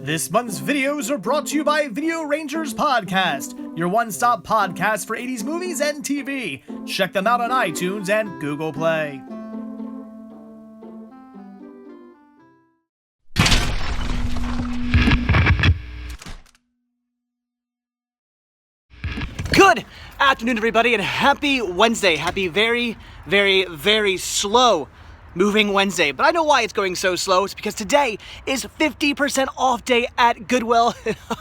This month's videos are brought to you by Video Rangers Podcast, your one-stop podcast for 80s movies and TV. Check them out on iTunes and Google Play. Good afternoon, everybody, and happy Wednesday. Happy very, very, very slow moving Wednesday. But I know why it's going so slow. It's because today is 50% off day at Goodwill.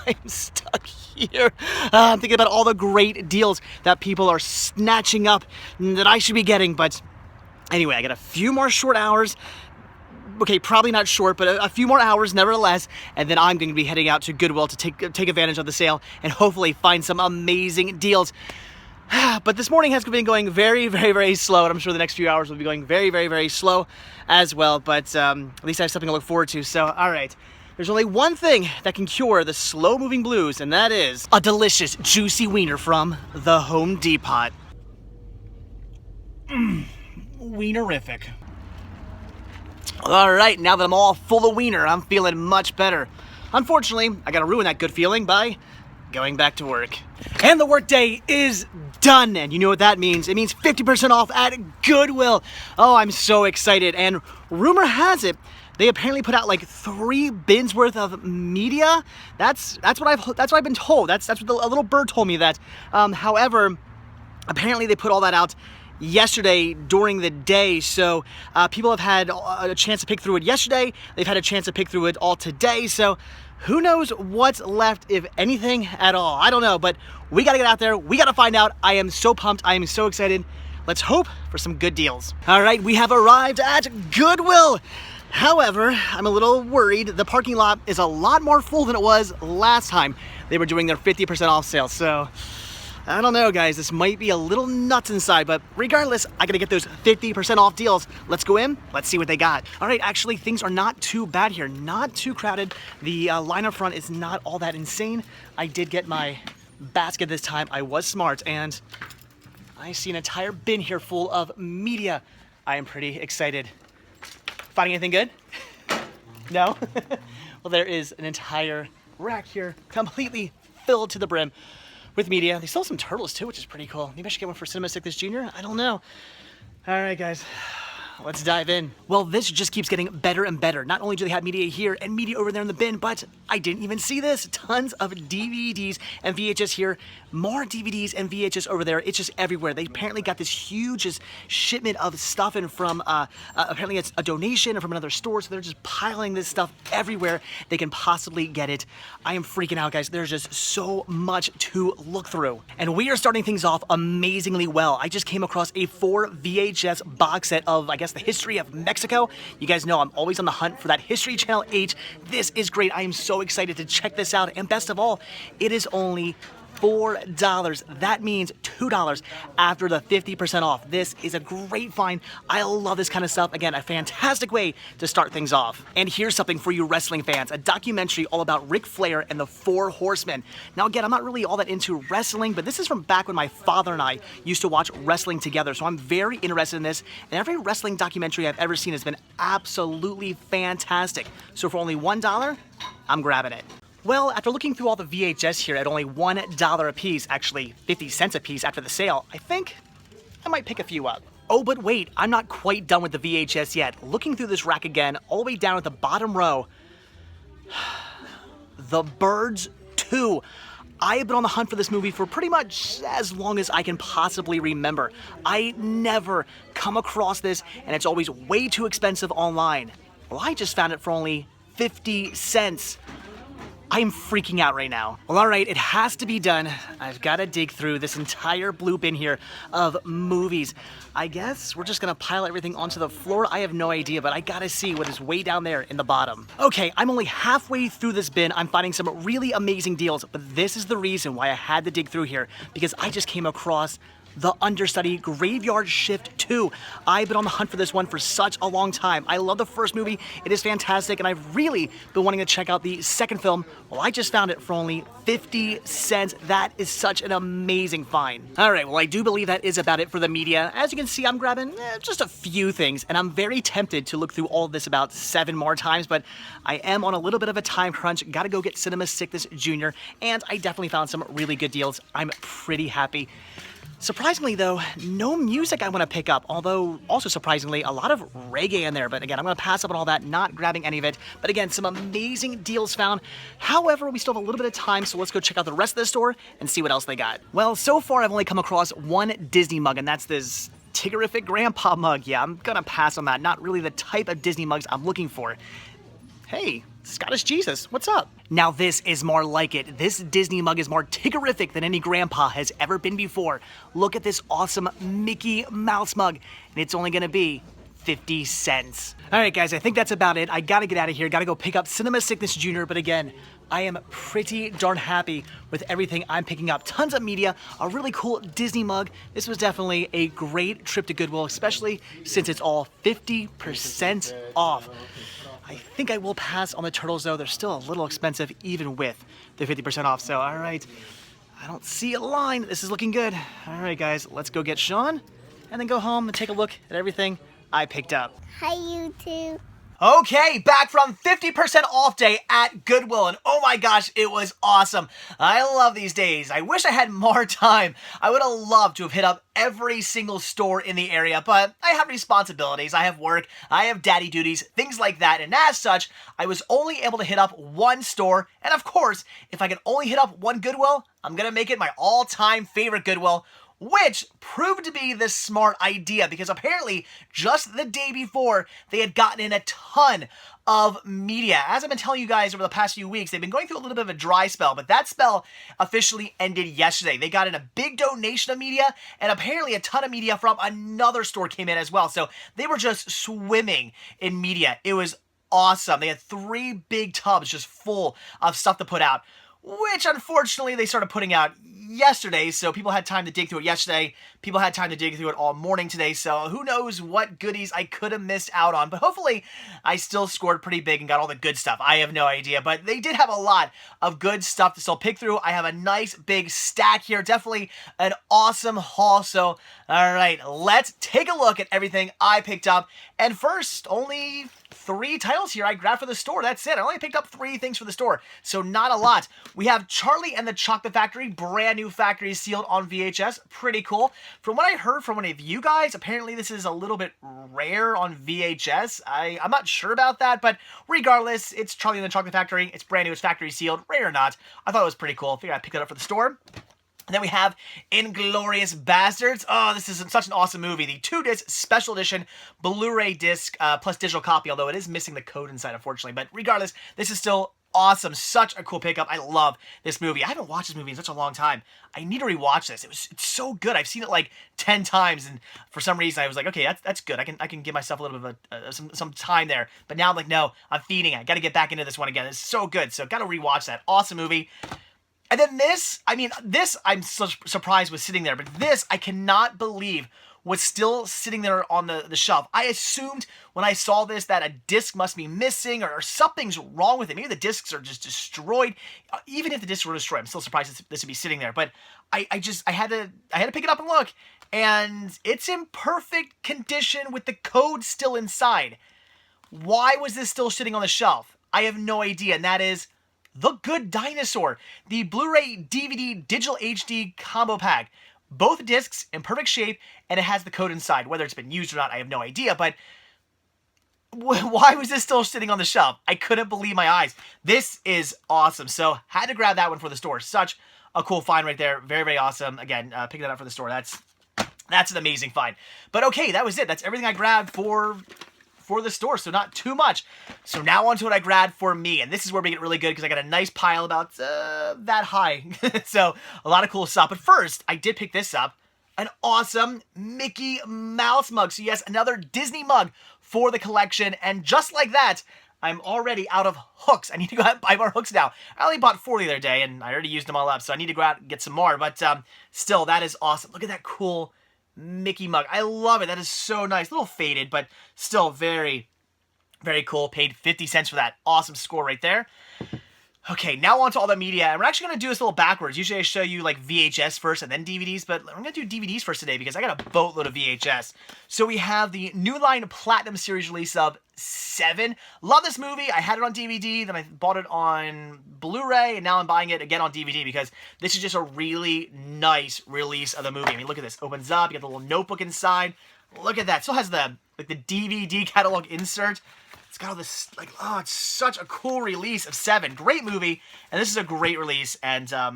I'm stuck here. I'm thinking about all the great deals that people are snatching up that I should be getting. But anyway, I got a few more short hours. Okay, probably not short, but a few more hours nevertheless, and then I'm going to be heading out to Goodwill to take advantage of the sale and hopefully find some amazing deals. But this morning has been going very, very, very slow, and I'm sure the next few hours will be going very, very, very slow as well, but at least I have something to look forward to. So, all right. There's only one thing that can cure the slow-moving blues, and that is a delicious, juicy wiener from the Home Depot. Wienerific. All right, now that I'm all full of wiener, I'm feeling much better. Unfortunately, I gotta ruin that good feeling by going back to work. And the workday is done, and you know what that means. It means 50% off at Goodwill. Oh, I'm so excited, and rumor has it, they apparently put out like 3 bins worth of media. That's what I've been told. That's what a little bird told me that. However, apparently they put all that out yesterday during the day, so people have had a chance to pick through it yesterday. They've had a chance to pick through it all today, so who knows what's left, if anything at all. I don't know, but we gotta get out there. We gotta find out. I am so pumped. I am so excited. Let's hope for some good deals. All right, we have arrived at Goodwill. However, I'm a little worried. The parking lot is a lot more full than it was last time they were doing their 50% off sale, so I don't know, guys. This might be a little nuts inside, but regardless, I gotta get those 50% off deals. Let's go in. Let's see what they got. All right, actually, things are not too bad here. Not too crowded. The line up front is not all that insane. I did get my basket this time. I was smart, and I see an entire bin here full of media. I am pretty excited. Finding anything good? No? Well, there is an entire rack here, completely filled to the brim with media. They sell some turtles too, which is pretty cool. Maybe I should get one for Cinema Stick this Junior. I don't know. All right, guys, let's dive in. Well, this just keeps getting better and better. Not only do they have media here and media over there in the bin, but I didn't even see this. Tons of DVDs and VHS here. More DVDs and VHS over there. It's just everywhere. They apparently got this huge shipment of stuff in from, apparently it's a donation from another store, so they're just piling this stuff everywhere they can possibly get it. I am freaking out, guys. There's just so much to look through. And we are starting things off amazingly well. I just came across a 4 VHS box set of, I guess, the history of Mexico. You guys know I'm always on the hunt for that History Channel 8. This is great. I am so excited to check this out. And best of all, it is only $4. That means $2 after the 50% off. This is a great find. I love this kind of stuff. Again, a fantastic way to start things off. And here's something for you wrestling fans, a documentary all about Ric Flair and the 4 Horsemen. Now again, I'm not really all that into wrestling, but this is from back when my father and I used to watch wrestling together, so I'm very interested in this, and every wrestling documentary I've ever seen has been absolutely fantastic. So for only $1, I'm grabbing it. Well, after looking through all the VHS here at only $1 a piece, actually 50 cents a piece after the sale, I think I might pick a few up. Oh, but wait, I'm not quite done with the VHS yet. Looking through this rack again, all the way down at the bottom row, The Birds 2. I have been on the hunt for this movie for pretty much as long as I can possibly remember. I never come across this, and it's always way too expensive online. Well, I just found it for only 50 cents. I'm freaking out right now. Well, all right, it has to be done. I've got to dig through this entire blue bin here of movies. I guess we're just gonna pile everything onto the floor. I have no idea, but I gotta see what is way down there in the bottom. Okay, I'm only halfway through this bin. I'm finding some really amazing deals, but this is the reason why I had to dig through here, because I just came across The Understudy Graveyard Shift 2. I've been on the hunt for this one for such a long time. I love the first movie. It is fantastic, and I've really been wanting to check out the second film. Well, I just found it for only 50 cents. That is such an amazing find. All right, well, I do believe that is about it for the media. As you can see, I'm grabbing just a few things, and I'm very tempted to look through all of this about 7 more times, but I am on a little bit of a time crunch. Gotta go get Cinema Sickness Jr., and I definitely found some really good deals. I'm pretty happy. Surprisingly though, no music I want to pick up, although also surprisingly, a lot of reggae in there. But again, I'm going to pass up on all that, not grabbing any of it. But again, some amazing deals found. However, we still have a little bit of time, so let's go check out the rest of the store and see what else they got. Well, so far I've only come across one Disney mug, and that's this Tiggerific Grandpa mug. Yeah, I'm going to pass on that. Not really the type of Disney mugs I'm looking for. Hey, Scottish Jesus, what's up? Now this is more like it. This Disney mug is more Tiggerific than any grandpa has ever been before. Look at this awesome Mickey Mouse mug, and it's only gonna be 50 cents. All right, guys, I think that's about it. I gotta get out of here, gotta go pick up Cinema Sickness Jr., but again, I am pretty darn happy with everything I'm picking up. Tons of media, a really cool Disney mug. This was definitely a great trip to Goodwill, especially since it's all 50% off. I think I will pass on the turtles though. They're still a little expensive even with the 50% off. So, all right, I don't see a line. This is looking good. All right, guys, let's go get Sean and then go home and take a look at everything I picked up. Hi, YouTube. Okay, back from 50% off day at Goodwill, and oh my gosh, it was awesome. I love these days. I wish I had more time. I would have loved to have hit up every single store in the area, but I have responsibilities. I have work, I have daddy duties, things like that, and as such, I was only able to hit up one store, and of course, if I can only hit up one Goodwill, I'm gonna make it my all-time favorite Goodwill, which proved to be the smart idea because apparently just the day before they had gotten in a ton of media. As I've been telling you guys over the past few weeks, they've been going through a little bit of a dry spell, but that spell officially ended yesterday. They got in a big donation of media, and apparently a ton of media from another store came in as well. So they were just swimming in media. It was awesome. They had 3 big tubs just full of stuff to put out, which unfortunately they started putting out yesterday, so people had time to dig through it yesterday. People had time to dig through it all morning today, so who knows what goodies I could have missed out on, but hopefully I still scored pretty big and got all the good stuff. I have no idea, but they did have a lot of good stuff to still pick through. I have a nice big stack here, definitely an awesome haul, so alright, let's take a look at everything I picked up, and first, only 3 titles here I grabbed for the store. That's it. I only picked up 3 things for the store, so not a lot. We have Charlie and the Chocolate Factory, brand new factory sealed on VHS. Pretty cool. From what I heard from one of you guys, apparently this is a little bit rare on VHS. I'm not sure about that, but regardless, it's Charlie and the Chocolate Factory. It's brand new. It's factory sealed. Rare or not, I thought it was pretty cool. Figured I'd pick it up for the store. And then we have Inglourious Bastards. Oh, this is such an awesome movie. The 2-disc special edition Blu-ray disc plus digital copy, although it is missing the code inside, unfortunately. But regardless, this is still awesome. Such a cool pickup. I love this movie. I haven't watched this movie in such a long time. I need to rewatch this. It's so good. I've seen it like 10 times, and for some reason I was like, okay, that's good. I can give myself a little bit of some time there. But now I'm like, no, I'm feeding it. I got to get back into this one again. It's so good. So got to rewatch that. Awesome movie. And then this, I mean, this I'm so surprised was sitting there, but this I cannot believe was still sitting there on the shelf. I assumed when I saw this that a disc must be missing or something's wrong with it. Maybe the discs are just destroyed. Even if the discs were destroyed, I'm still surprised this would be sitting there. But I had to pick it up and look, and it's in perfect condition with the code still inside. Why was this still sitting on the shelf? I have no idea, and that is The Good Dinosaur, the Blu-ray DVD Digital HD combo pack. Both discs in perfect shape, and it has the code inside. Whether it's been used or not, I have no idea, but why was this still sitting on the shelf? I couldn't believe my eyes. This is awesome, so had to grab that one for the store. Such a cool find right there. Very, very awesome. Again, picking that up for the store. That's an amazing find. But okay, that was it. That's everything I grabbed for the store, so not too much. So now on to what I grabbed for me, and this is where we get really good because I got a nice pile about that high. So a lot of cool stuff. But first, I did pick this up, an awesome Mickey Mouse mug. So yes, another Disney mug for the collection, and just like that, I'm already out of hooks. I need to go out and buy more hooks now. I only bought 4 the other day, and I already used them all up, so I need to go out and get some more. But still, that is awesome. Look at that cool Mickey mug. I love it. That is so nice. A little faded, but still very, very cool. Paid 50 cents for that. Awesome score right there. Okay, now on to all the media, and we're actually going to do this a little backwards. Usually I show you like VHS first and then DVDs, but I'm going to do DVDs first today because I got a boatload of VHS. So we have the New Line Platinum Series release of 7. Love this movie. I had it on DVD, then I bought it on Blu-ray, and now I'm buying it again on DVD because this is just a really nice release of the movie. I mean, look at this. Opens up, you got the little notebook inside. Look at that. Still has the DVD catalog insert. It's got all this, like, oh, it's such a cool release of 7. Great movie, and this is a great release, and I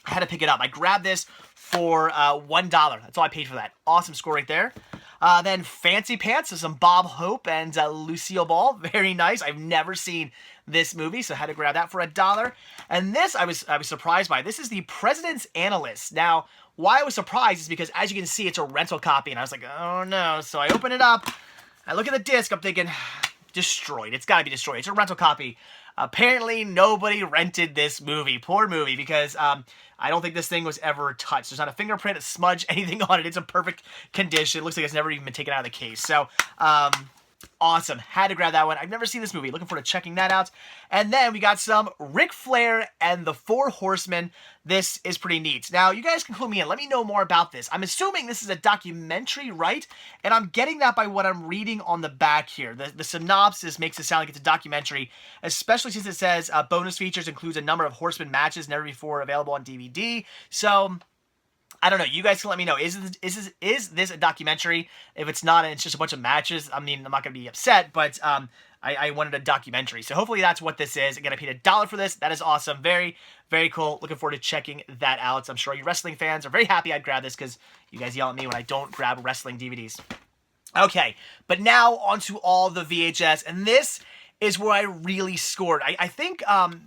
had to pick it up. I grabbed this for $1. That's all I paid for that. Awesome score right there. Then Fancy Pants, so some Bob Hope and Lucille Ball. Very nice. I've never seen this movie, so I had to grab that for $1. And this, I was surprised by. This is the President's Analyst. Now, why I was surprised is because, as you can see, it's a rental copy, and I was like, oh no. So I open it up, I look at the disc, I'm thinking, destroyed. It's got to be destroyed. It's a rental copy. Apparently, nobody rented this movie. Poor movie, because I don't think this thing was ever touched. There's not a fingerprint, a smudge, anything on it. It's in perfect condition. It looks like it's never even been taken out of the case. So, awesome. Had to grab that one. I've never seen this movie. Looking forward to checking that out. And then we got some Ric Flair and the Four Horsemen. This is pretty neat. Now, you guys can clue me in. Let me know more about this. I'm assuming this is a documentary, right? And I'm getting that by what I'm reading on the back here. The synopsis makes it sound like it's a documentary, especially since it says bonus features includes a number of Horseman matches never before available on DVD. So, I don't know. You guys can let me know. Is this a documentary? If it's not and it's just a bunch of matches, I mean, I'm not going to be upset, but I wanted a documentary. So hopefully that's what this is. Again, I paid $1 for this. That is awesome. Very, very cool. Looking forward to checking that out. I'm sure you wrestling fans are very happy I'd grab this because you guys yell at me when I don't grab wrestling DVDs. Okay, but now onto all the VHS, and this is where I really scored. I think, I'm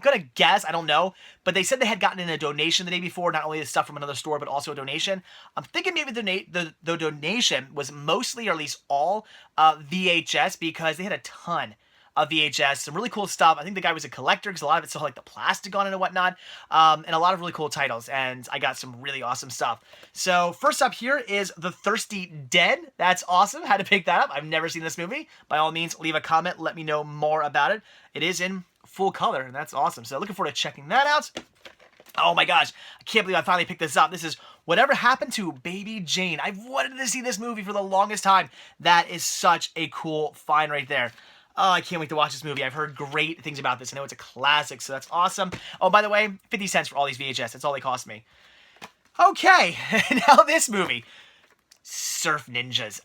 going to guess, I don't know, but they said they had gotten in a donation the day before, not only the stuff from another store, but also a donation. I'm thinking maybe the donation was mostly, or at least all, VHS, because they had a ton of VHS, some really cool stuff. I think the guy was a collector because a lot of it still had like the plastic on it and whatnot, and a lot of really cool titles, and I got some really awesome stuff. So first up here is The Thirsty Dead. That's awesome. Had to pick that up. I've never seen this movie. By all means, leave a comment. Let me know more about it. It is in full color, and that's awesome. So looking forward to checking that out. Oh my gosh, I can't believe I finally picked this up. This is Whatever Happened to Baby Jane. I've wanted to see this movie for the longest time. That is such a cool find right there. Oh, I can't wait to watch this movie. I've heard great things about this. I know it's a classic, so that's awesome. Oh, by the way, 50 cents for all these VHS. That's all they cost me. Okay, now this movie. Surf Ninjas.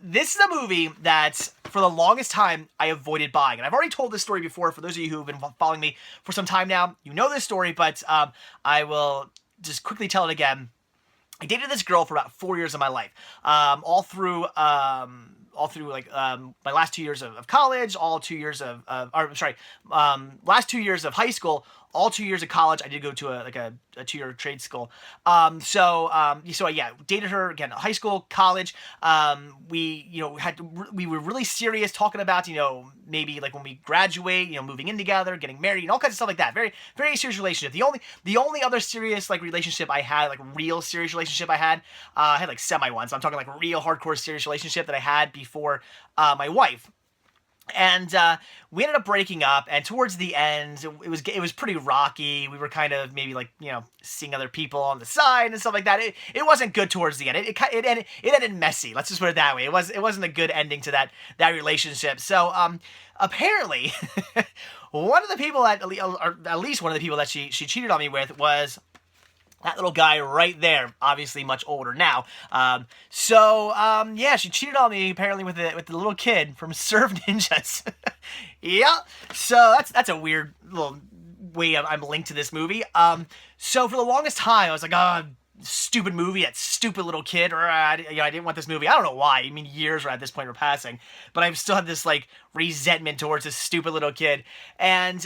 This is a movie that, for the longest time, I avoided buying. And I've already told this story before. For those of you who have been following me for some time now, you know this story, but I will just quickly tell it again. I dated this girl for about 4 years of my life. All through like my last 2 years of college, last 2 years of high school, all 2 years of college. I did go to a 2-year trade school. So yeah, dated her again, high school, college. We were really serious, talking about, maybe like when we graduate, moving in together, getting married, and all kinds of stuff like that. Very, very serious relationship. The only other serious like relationship I had, like real serious relationship I had like semi ones. So I'm talking like real hardcore serious relationship that I had before my wife. And we ended up breaking up, and towards the end, it was pretty rocky. We were kind of maybe like, seeing other people on the side and stuff like that. It wasn't good towards the end. It ended messy. Let's just put it that way. It wasn't a good ending to that relationship. So apparently, one of the people at least one of the people that she cheated on me with was that little guy right there, obviously much older now. Yeah, she cheated on me apparently with the little kid from Surf Ninjas. Yeah, so that's a weird little way I'm linked to this movie. So for the longest time, I was like, oh, stupid movie, that stupid little kid, or I didn't want this movie. I don't know why. I mean, years at this point were passing, but I still had this like resentment towards this stupid little kid. And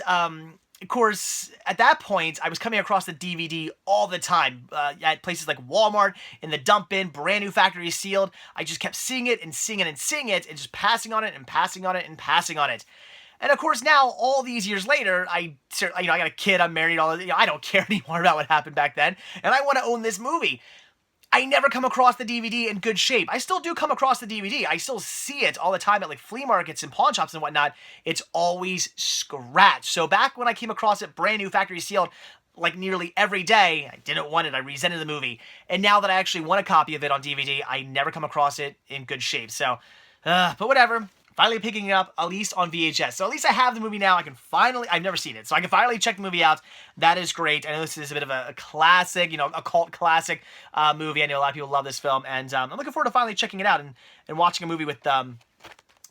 of course, at that point, I was coming across the DVD all the time at places like Walmart, in the dump bin, brand new factory sealed. I just kept seeing it and seeing it and seeing it and just passing on it and passing on it and passing on it. And of course, now, all these years later, I got a kid, I'm married, I don't care anymore about what happened back then, and I want to own this movie. I never come across the DVD in good shape. I still do come across the DVD. I still see it all the time at like flea markets and pawn shops and whatnot. It's always scratched. So back when I came across it brand new, factory sealed, like nearly every day, I didn't want it. I resented the movie. And now that I actually want a copy of it on DVD, I never come across it in good shape. So, but whatever. Finally picking it up, at least on VHS. So at least I have the movie now. I've never seen it, so I can finally check the movie out. That is great. I know this is a bit of a classic, a cult classic movie. I know a lot of people love this film, and I'm looking forward to finally checking it out and watching a movie with the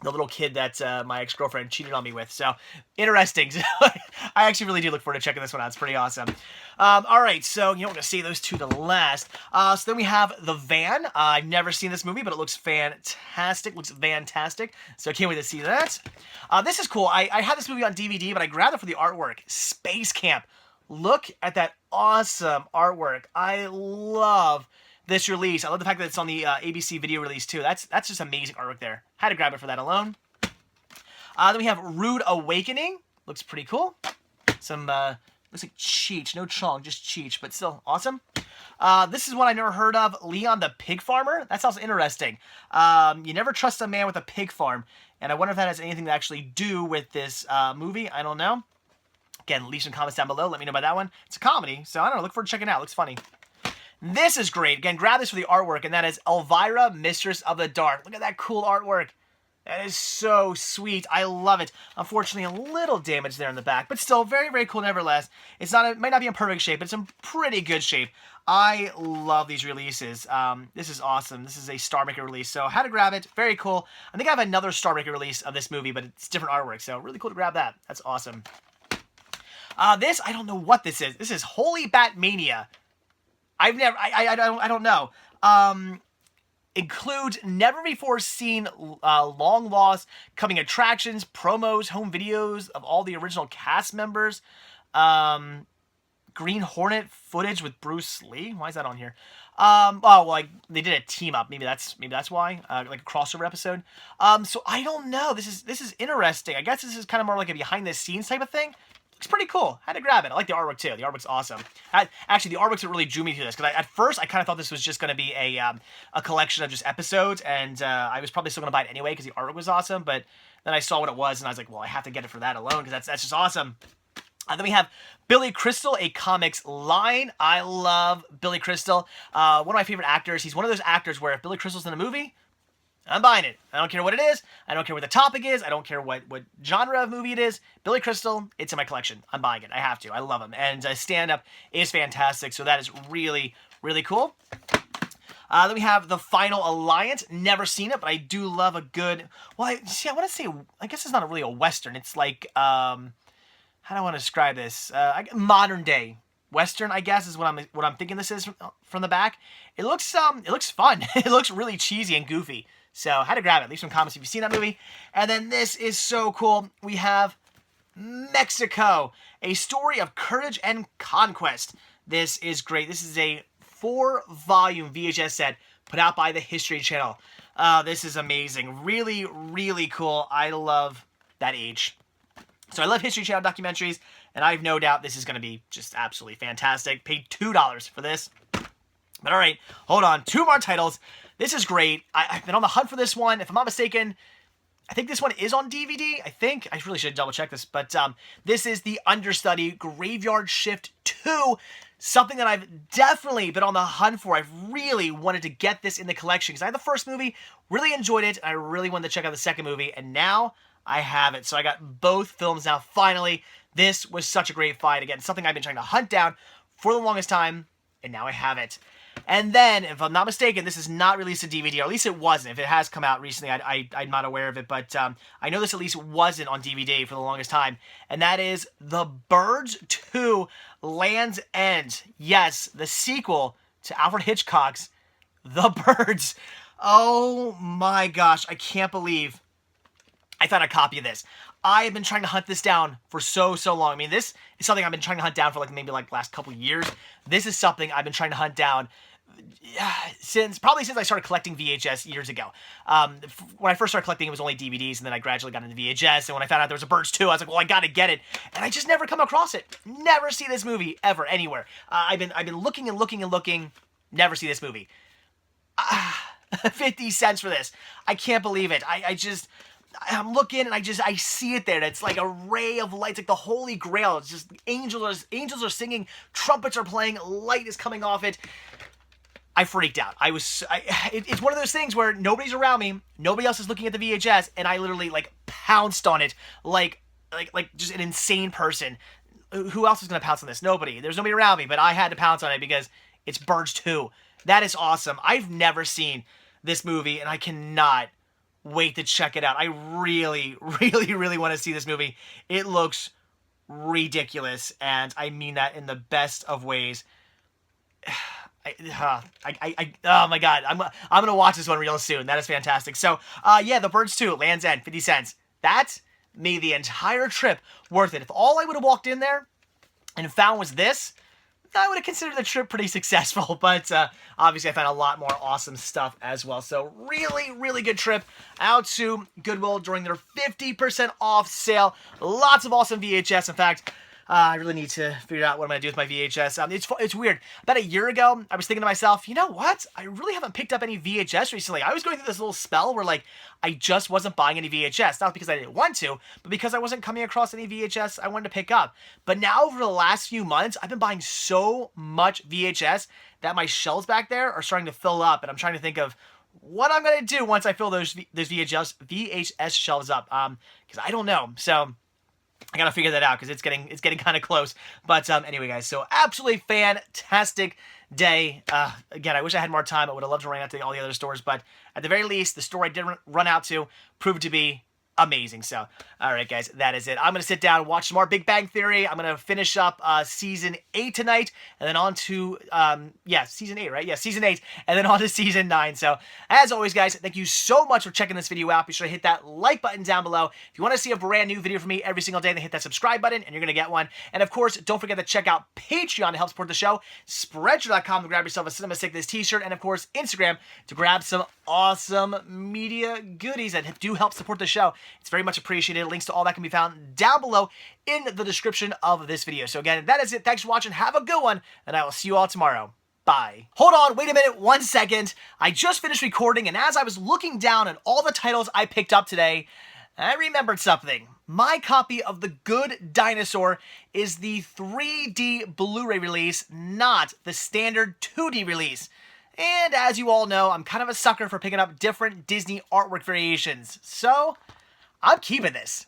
little kid that my ex-girlfriend cheated on me with. So, interesting. I actually really do look forward to checking this one out. It's pretty awesome. All right, so, we're going to save those two to last. So then we have The Van. I've never seen this movie, but it looks fantastic. Looks fantastic. So I can't wait to see that. This is cool. I had this movie on DVD, but I grabbed it for the artwork. Space Camp. Look at that awesome artwork. I love this release. I love the fact that it's on the ABC video release too. That's just amazing artwork there. Had to grab it for that alone. Then we have Rude Awakening. Looks pretty cool. Some looks like Cheech, no Chong, just Cheech, but still awesome. This is one I never heard of. Leon the Pig Farmer. That sounds interesting. You never trust a man with a pig farm, and I wonder if that has anything to actually do with this movie. I don't know. Again, leave some comments down below. Let me know about that one. It's a comedy, so I don't know. Look forward to checking it out. Looks funny. This is great. Again, grab this for the artwork, and that is Elvira, Mistress of the Dark. Look at that cool artwork. That is so sweet. I love it. Unfortunately, a little damage there in the back, but still very, very cool nevertheless. It might not be in perfect shape, but it's in pretty good shape. I love these releases. This is awesome. This is a Star Maker release, so how to grab it. Very cool. I think I have another Star Maker release of this movie, but it's different artwork, so really cool to grab that. That's awesome. This, I don't know what this is. This is Holy Batmania. I don't know. Includes never before seen long lost coming attractions, promos, home videos of all the original cast members. Green Hornet footage with Bruce Lee. Why is that on here? Oh, well, like they did a team up. Maybe that's why. Like a crossover episode. So I don't know. This is interesting. I guess this is kind of more like a behind the scenes type of thing. Looks pretty cool. Had to grab it. I like the artwork too. The artwork's awesome. Actually, the artwork's what really drew me to this, because at first I kind of thought this was just going to be a collection of just episodes, and I was probably still going to buy it anyway because the artwork was awesome. But then I saw what it was, and I was like, well, I have to get it for that alone because that's just awesome. Then we have Billy Crystal, a comics line. I love Billy Crystal. One of my favorite actors. He's one of those actors where if Billy Crystal's in a movie, I'm buying it. I don't care what it is. I don't care what the topic is. I don't care what genre of movie it is. Billy Crystal, it's in my collection. I'm buying it. I have to. I love him. And stand-up is fantastic. So that is really, really cool. Then we have The Final Alliance. Never seen it, but I do love a good... Well, I want to say... I guess it's not really a Western. It's like... how do I want to describe this? Modern day Western, I guess, is what I'm thinking this is from the back. It looks fun. It looks really cheesy and goofy. So, had to grab it. Leave some comments if you've seen that movie. And then this is so cool. We have Mexico, a story of courage and conquest. This is great. This is a 4-volume VHS set put out by the History Channel. This is amazing. Really, really cool. I love that age. So I love History Channel documentaries, and I have no doubt this is going to be just absolutely fantastic. Paid $2 for this. But all right, hold on. 2 more titles. This is great. I've been on the hunt for this one. If I'm not mistaken, I think this one is on DVD. I really should double check this. But this is The Understudy Graveyard Shift 2. Something that I've definitely been on the hunt for. I've really wanted to get this in the collection because I had the first movie, really enjoyed it, and I really wanted to check out the second movie. And now I have it. So I got both films now, finally. This was such a great find. Again, something I've been trying to hunt down for the longest time, and now I have it. And then, if I'm not mistaken, this is not released to DVD, or at least it wasn't. If it has come out recently, I'm not aware of it, but I know this at least wasn't on DVD for the longest time, and that is The Birds 2 Land's End. Yes, the sequel to Alfred Hitchcock's The Birds. Oh my gosh, I can't believe I found a copy of this. I have been trying to hunt this down for so long. I mean, this is something I've been trying to hunt down for maybe last couple years. This is something I've been trying to hunt down probably since I started collecting VHS years ago. When I first started collecting, it was only DVDs, and then I gradually got into VHS, and when I found out there was a Birds 2, I was like, well, I gotta get it, and I just never come across it. Never see this movie, ever, anywhere. I've been looking and looking, never see this movie. 50 cents for this. I can't believe it. I'm looking, and I see it there, and it's like a ray of lights, like the Holy Grail. It's just angels are singing, trumpets are playing, light is coming off it. I freaked out. It's one of those things where nobody's around me, nobody else is looking at the VHS, and I literally pounced on it like just an insane person. Who else is gonna pounce on this? Nobody. There's nobody around me, but I had to pounce on it because it's Birds 2. That is awesome. I've never seen this movie, and I cannot wait to check it out. I really want to see this movie. It looks ridiculous, and I mean that in the best of ways. Oh my god, I'm gonna watch this one real soon. That is fantastic. So, yeah, The Birds 2, Land's End, 50 cents. That made the entire trip worth it. If all I would have walked in there and found was this, I would have considered the trip pretty successful, but obviously I found a lot more awesome stuff as well. So really good trip out to Goodwill during their 50% off sale. Lots of awesome VHS. In fact, I really need to figure out what I'm going to do with my VHS. It's weird. About a year ago, I was thinking to myself, you know what? I really haven't picked up any VHS recently. I was going through this little spell where, I just wasn't buying any VHS. Not because I didn't want to, but because I wasn't coming across any VHS I wanted to pick up. But now, over the last few months, I've been buying so much VHS that my shelves back there are starting to fill up, and I'm trying to think of what I'm going to do once I fill those VHS shelves up, because I don't know. So I gotta figure that out because it's getting kind of close. But anyway, guys, so absolutely fantastic day. Again, I wish I had more time. I would have loved to run out to all the other stores, but at the very least, the store I did run out to proved to be amazing. So, all right, guys, that is it. I'm going to sit down and watch some more Big Bang Theory. I'm going to finish up Season 8 tonight, and then on to, Season 8, right? Yeah, Season 8, and then on to Season 9. So, as always, guys, thank you so much for checking this video out. Be sure to hit that like button down below. If you want to see a brand new video from me every single day, then hit that subscribe button, and you're going to get one. And, of course, don't forget to check out Patreon to help support the show, Spreadshirt.com to grab yourself a Cinema Sickness t-shirt, and, of course, Instagram to grab some awesome media goodies that do help support the show. It's very much appreciated. Links to all that can be found down below in the description of this video. So again, that is it. Thanks for watching. Have a good one, and I will see you all tomorrow. Bye. Hold on, wait a minute, 1 second. I just finished recording, and as I was looking down at all the titles I picked up today, I remembered something. My copy of The Good Dinosaur is the 3D Blu-ray release, not the standard 2D release. And as you all know, I'm kind of a sucker for picking up different Disney artwork variations. So, I'm keeping this.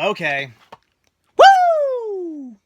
Okay.